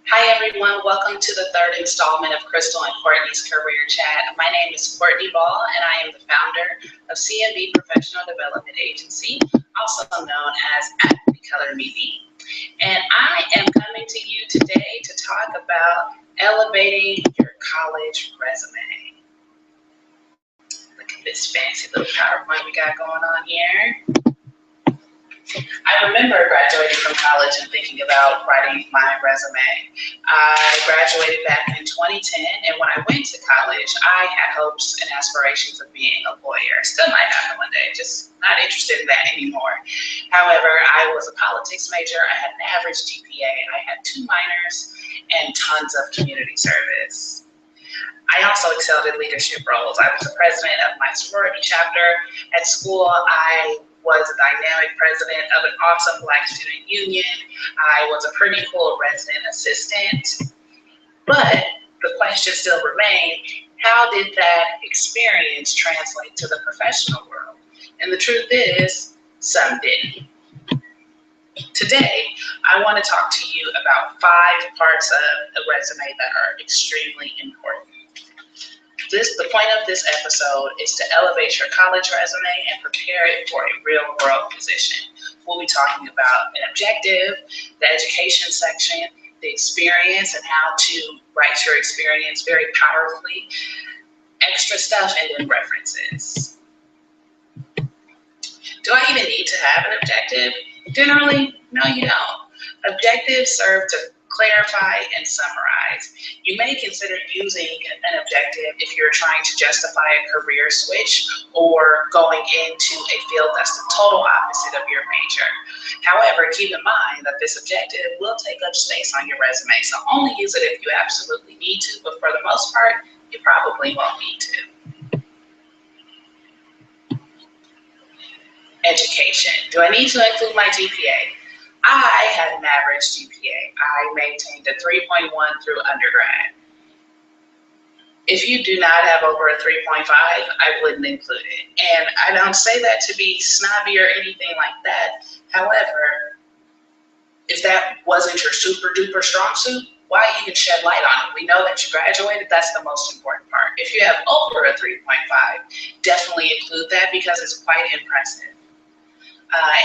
Hi everyone, welcome to the third installment of Krystal and Courtney's Career Chat. My name is Courtney Ball and I am the founder of CMB Professional Development Agency, also known as Color Me Be. And I am coming to you today to talk about elevating your college resume. Look at this fancy little PowerPoint we got going on here. I remember graduating from college and thinking about writing my resume. I graduated back in 2010, and when I went to college, I had hopes and aspirations of being a lawyer. Still might happen one day, just not interested in that anymore. However, I was a politics major, I had an average GPA, I had 2 minors, and tons of community service. I also excelled in leadership roles. I was the president of my sorority chapter. At school, I was a dynamic president of an awesome Black student union. I was a pretty cool resident assistant. But the question still remained, how did that experience translate to the professional world? And the truth is, some didn't. Today, I want to talk to you about 5 parts of a resume that are extremely important. The point of this episode is to elevate your college resume and prepare it for a real-world position. We'll be talking about an objective, the education section, the experience and how to write your experience very powerfully, extra stuff, and then references. Do I even need to have an objective? Generally, no, you don't. Objectives serve to clarify and summarize. You may consider using an objective if you're trying to justify a career switch or going into a field that's the total opposite of your major. However, keep in mind that this objective will take up space on your resume, so only use it if you absolutely need to, but for the most part, you probably won't need to. Education. Do I need to include my GPA? I had an average GPA. I maintained a 3.1 through undergrad. If you do not have over a 3.5, I wouldn't include it. And I don't say that to be snobby or anything like that. However, if that wasn't your super duper strong suit, why even shed light on it? We know that you graduated, that's the most important part. If you have over a 3.5, definitely include that because it's quite impressive.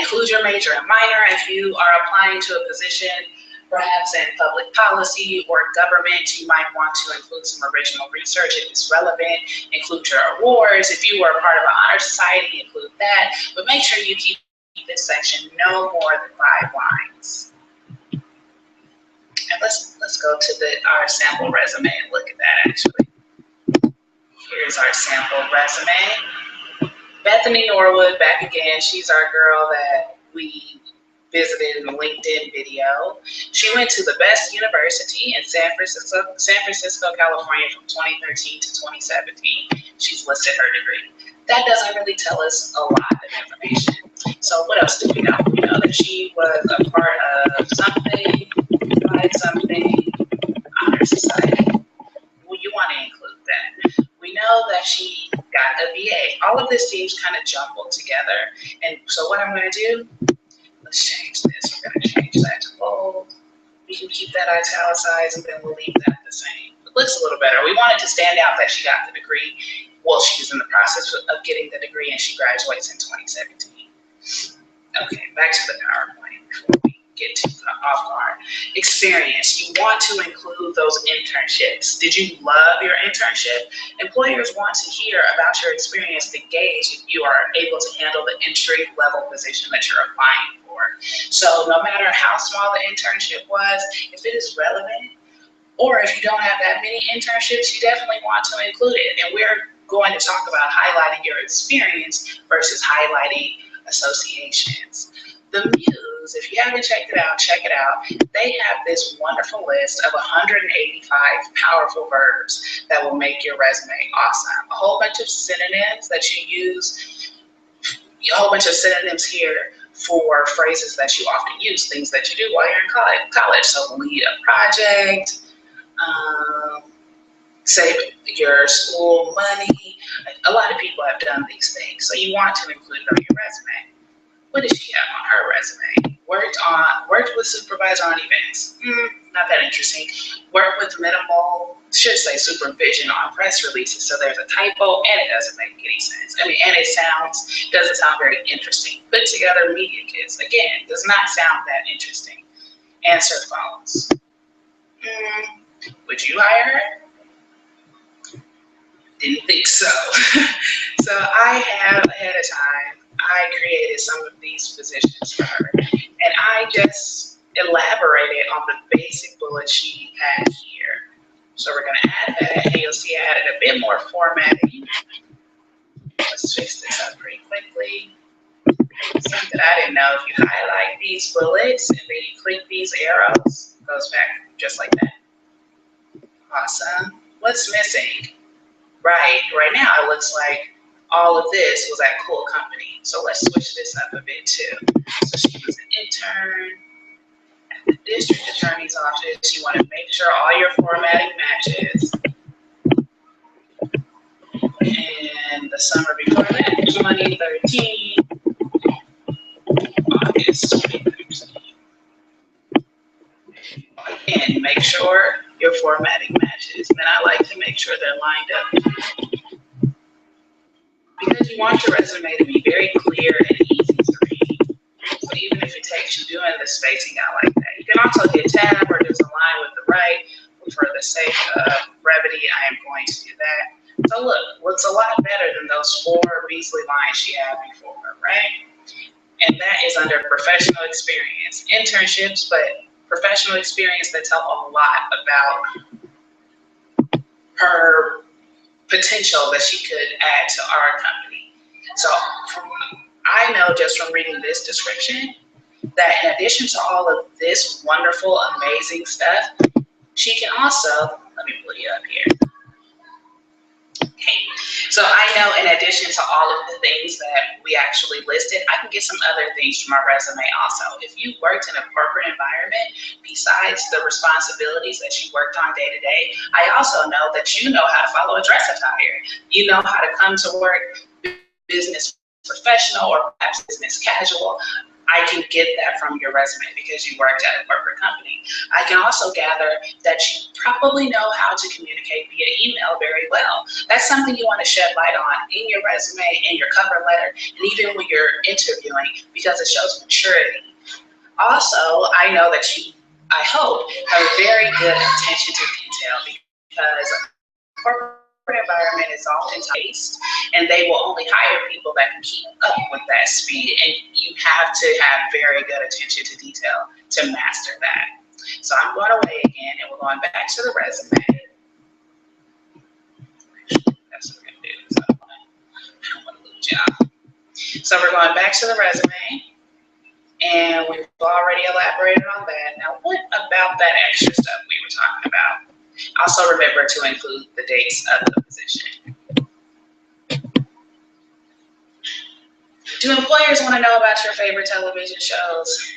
Include your major and minor if you are applying to a position, perhaps in public policy or government. You might want to include some original research if it's relevant. Include your awards. If you were a part of an honor society, include that. But make sure you keep this section no more than 5 lines. And let's go to our sample resume and look at that actually. Here's our sample resume. Bethany Norwood, back again. She's our girl that we visited in the LinkedIn video. She went to the best university in San Francisco, California from 2013 to 2017. She's listed her degree. That doesn't really tell us a lot of information. So what else do we know? We know that she was a part of something, honor society. Well, you want to include that. We know that she got a BA. All of this seems kind of jumbled together. And so what I'm going to do, let's change this. We're going to change that to bold. We can keep that italicized and then we'll leave that the same. It looks a little better. We want it to stand out that she got the degree. Well, she's in the process of getting the degree and she graduates in 2017. Okay, back to the PowerPoint before we get too off guard. Experience. You want to include those internships. Did you love your internship? Employers want to hear about your experience to gauge if you are able to handle the entry level position that you're applying for. So no matter how small the internship was, if it is relevant, or if you don't have that many internships, you definitely want to include it. And we're going to talk about highlighting your experience versus highlighting associations. The Muse, if you haven't checked it out, check it out. They have this wonderful list of 185 powerful verbs that will make your resume awesome. A whole bunch of synonyms that you use, a whole bunch of synonyms here for phrases that you often use, things that you do while you're in college. So lead a project, save your school money. A lot of people have done these things, so you want to include it on your resume. What does she have on her resume? Worked with supervisor on events. not that interesting. Work with minimal, should say supervision on press releases. So there's a typo and it doesn't make any sense. I mean, and it doesn't sound very interesting. Put together media kits, again, does not sound that interesting. Answer phones. Would you hire her? Didn't think so. So I have ahead of time, I created some of these positions for her. And I just elaborated on the basic bullet she had here. So we're gonna add that, and you'll see I added a bit more formatting. Let's fix this up pretty quickly. Something I didn't know, if you highlight these bullets and then you click these arrows, it goes back just like that. Awesome. What's missing? Right now it looks like all of this was at Cool Company. So let's switch this up a bit too. So she was an intern at the district attorney's office. You want to make sure all your formatting matches. And the summer before that, 2013, August 2013. Again, make sure your formatting matches. And I like to make sure they're lined up because you want your resume to be very clear and easy to read. So even if it takes you doing the spacing out like that, you can also hit tab or just align with the right. For the sake of brevity, I am going to do that. So look, looks a lot better than those 4 measly lines she had before, right? And that is under professional experience. Internships, but professional experience that tell a lot about her potential that she could add to our company. So I know just from reading this description that in addition to all of this wonderful, amazing stuff, she can also, let me pull you up here. Okay. So I know in addition to all of the things that we actually listed, I can get some other things from our resume also. If you worked in a corporate environment, besides the responsibilities that you worked on day to day, I also know that you know how to follow a dress attire. You know how to come to work business professional or perhaps business casual. I can get that from your resume because you worked at a corporate company. I can also gather that you probably know how to communicate via email very well. That's something you want to shed light on in your resume, in your cover letter, and even when you're interviewing because it shows maturity. Also, I know that you, I hope, have a very good attention to detail because corporate environment is often paced, and they will only hire people that can keep up with that speed, and you have to have very good attention to detail to master that. So I'm going away again, and we're going back to the resume. That's what we're going to do. So I don't want to lose y'all. So we're going back to the resume, and we've already elaborated on that. Now, what about that extra stuff we were talking about? Also remember to include the dates of the position. Do employers want to know about your favorite television shows?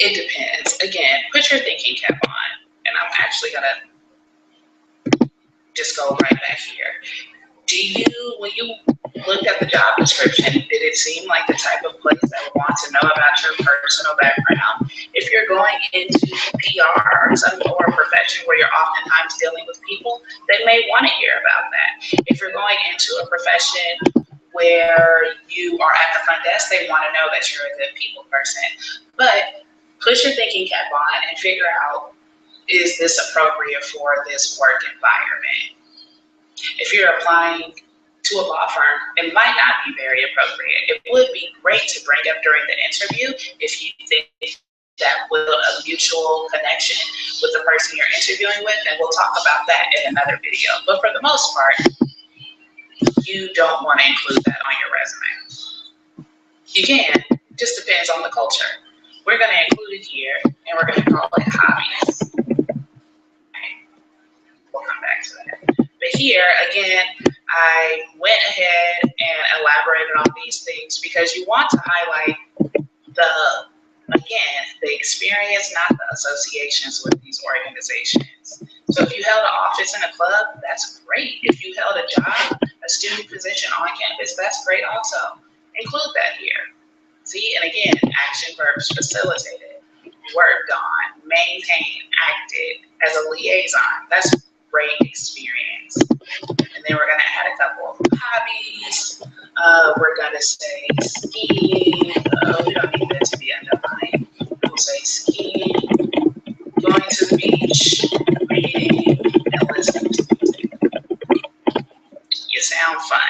It depends. Again, put your thinking cap on. And I'm actually gonna just go right back here. When you looked at the job description, did it seem like the type of place that would want to know about your personal background? If you're going into PR or a profession where you're oftentimes dealing with people, they may want to hear about that. If you're going into a profession where you are at the front desk, they want to know that you're a good people person. But put your thinking cap on and figure out, is this appropriate for this work environment? If you're applying to a law firm, it might not be very appropriate. It would be great to bring up during the interview if you think that will a mutual connection with the person you're interviewing with, and we'll talk about that in another video. But for the most part, you don't want to include that on your resume. You can, it just depends on the culture. We're going to include it here, and we're going to call it hobbies. Okay. We'll come back to that. But here, again, I went ahead and elaborated on these things because you want to highlight the experience, not the associations with these organizations. So if you held an office in a club, that's great. If you held a job, a student position on campus, that's great also. Include that here. See, and again, action verbs facilitated. worked on, maintained, acted as a liaison. That's a great experience. And then we're going to add a couple of hobbies. We're going to say skiing. We don't need that to be underlined. We'll say skiing, going to the beach, reading, and listening to music. You sound fun.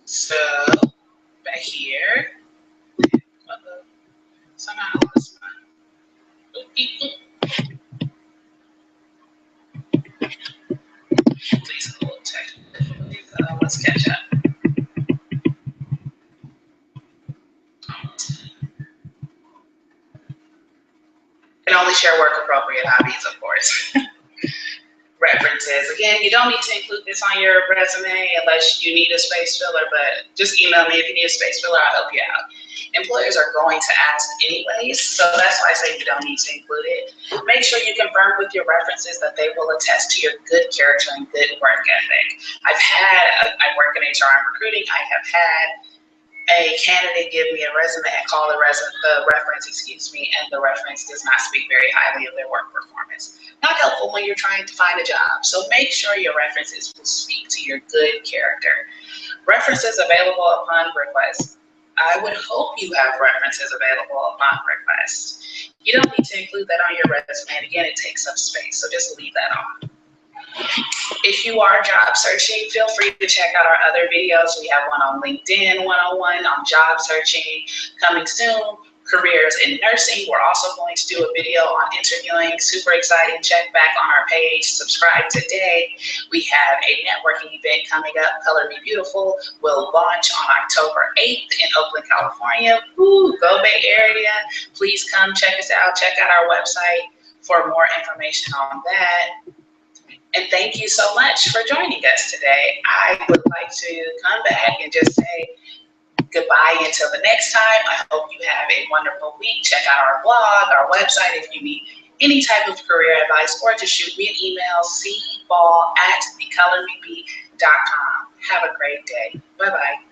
So, back here. Somehow I lost mine. Please hold tight. Let's catch up. Can only share work appropriate hobbies, of course. References. Again, you don't need to include this on your resume unless you need a space filler, but just email me if you need a space filler, I'll help you out. Employers are going to ask anyways, so that's why I say you don't need to include it. Make sure you confirm with your references that they will attest to your good character and good work ethic. I work in HR and recruiting, I have had a candidate give me a resume and call the reference, and the reference does not speak very highly of their work performance. Not helpful when you're trying to find a job. So make sure your references will speak to your good character. References available upon request. I would hope you have references available upon request. You don't need to include that on your resume. And again, it takes up space, so just leave that on. If you are job searching, feel free to check out our other videos. We have one on LinkedIn 101 on job searching coming soon. Careers in nursing. We're also going to do a video on interviewing. Super exciting. Check back on our page. Subscribe today. We have a networking event coming up. Color Me Beautiful will launch on October 8th in Oakland, California. Woo, go Bay Area. Please come check us out. Check out our website for more information on that. And thank you so much for joining us today. I would like to come back and just say goodbye until the next time. I hope you have a wonderful week. Check out our blog, our website if you need any type of career advice, or just shoot me an email, cball@thecolormebe.com. Have a great day. Bye-bye.